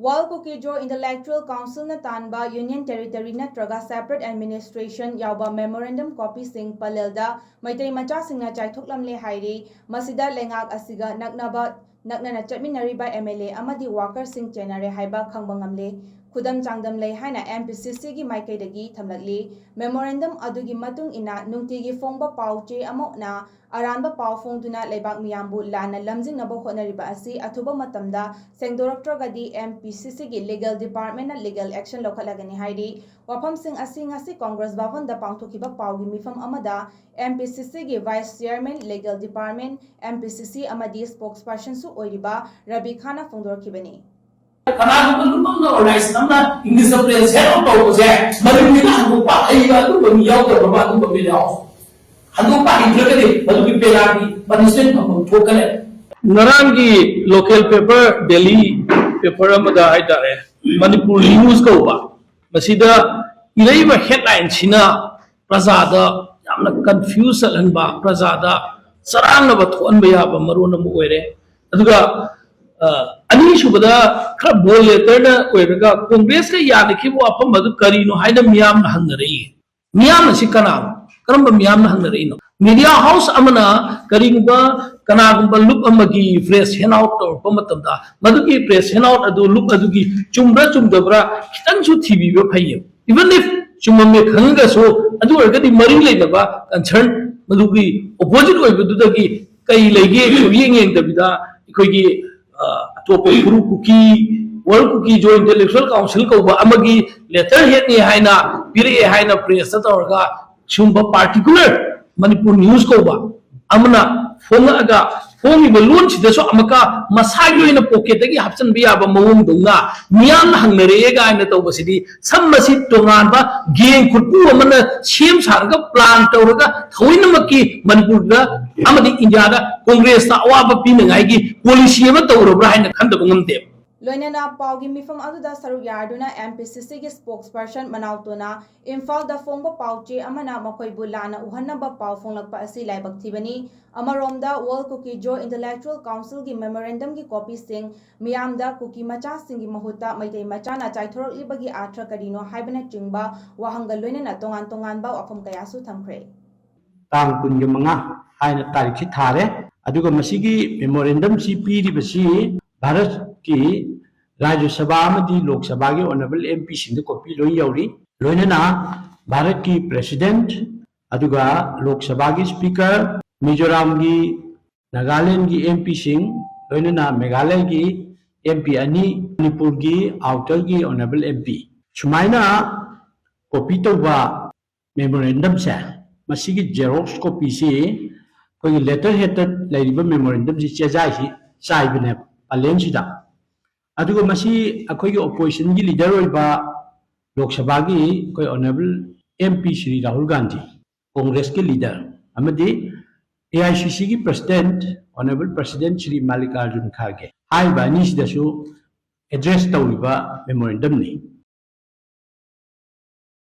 𝗠𝗘𝗜𝗧𝗘𝗜 Intellectual Council na tanba Union Territory natraga Separate Administration yauba Memorandum Copy sing palelda maitai macha singna chaithoklamle hairi masida lengak asiga naknana chatminariba MLA amadi worker sing chenare haiba khangba ngamle khudam changdam lei haina MPCC gi maikaidagi thamlakli memorandum adugi matung ina nungtigi phongba pauche amokna aranba pau phongduna leibak miyambu lana lamjingnaba hotnariba asi athuba matamda sengdoroktragadi MPCC gi legal department na legal action lokhalagani hairi wafam sing asi ngasi Congress Bhavan da pangthokiba paugi mifam amada MPCC gi Vice Chairman Legal Department MPCC amadi spokesperson su oiriba Rabi Khana phongdorkibani karena memang organize namanya English April saya tahu saya baru kita lupa aja tu beliau ke bapak tu beliau lupa itu kan baru kita lagi punishment membutuhkan narangi local paper Delhi paper amada ada manipur news kau ba masida ilai ba headline China prasada yamna confusion ba prasada sarang na ba thon ba ya ba maru na mu oire aduga ani subada khara bol letter na oiraga congress ka yani ki wo apam madu karino haina miyam na hangnari miyam si kana karamba miyam na hangnari no media house amana karingba kana gumba look amagi fresh handout to pamatamda madu ki fresh handout adu look adu ki chumdabra kitang su tv ba phayem even if chumamme khanga so adu orgadi mari leina ba concern madu ki opposite oibudu da ki kai lege yeng dabida ikoi top World Cookie Joint Intellectual Council ko ba amagi letter head ni haina pire haina press ta orga chumba particular Manipur news ko ba amna fonga aga fongi balun chida so amaka masagi ina pocket gi hapsan biya ba mawum dunga miyam hangnare ga ina to basidi sammasi tongan ba geng khutpu amana sem sarga plan tawraga thoina makki Manipur da amadi India da Congress ta awaba pinangai gi policy ama tawrabra haina khandaba ngamte loinana paugi mifam aduda saruk yarduna MPCC gi spokesperson manautona Imphal da phongba pauche amana makoi bulana uhannaba pau phonglakpa asi laibak thibani amaromda 𝗠𝗘𝗜𝗧𝗘𝗜 Intellectual Council gi memorandum gi copy sing miyamda kuki macha singi mahuta maitai macha na chaithorok libagi atra karino haibana chingba wahanga loinana tongan tongan ba wafam kayasu thamkhre tang kungi manga haina tarik si thare aduga masigi memorandum si piri basi Bharat ki Rajya Sabha amadi Lok Sabha ki honorable MP sing copy loi yauri loinana Bharat ki President aduga Lok Sabha ki Speaker Mizoram ki Nagaland ki MP sing loinana Meghalaya ki MP ani Manipur ki outer ki honorable MP sumaina copy to ba memorandum sa masigi xerox copy si koi letter headed laiba memorandum si chajai si sai bene palen sida aduga masi akoi opposition gi leader oiba Lok Sabha gi koi honorable MP Shri Rahul Gandhi Congress ke leader amadi AICC gi president honorable president Shri Mallikarjun Kharge hai ba ni sida su address tawriba memorandum ni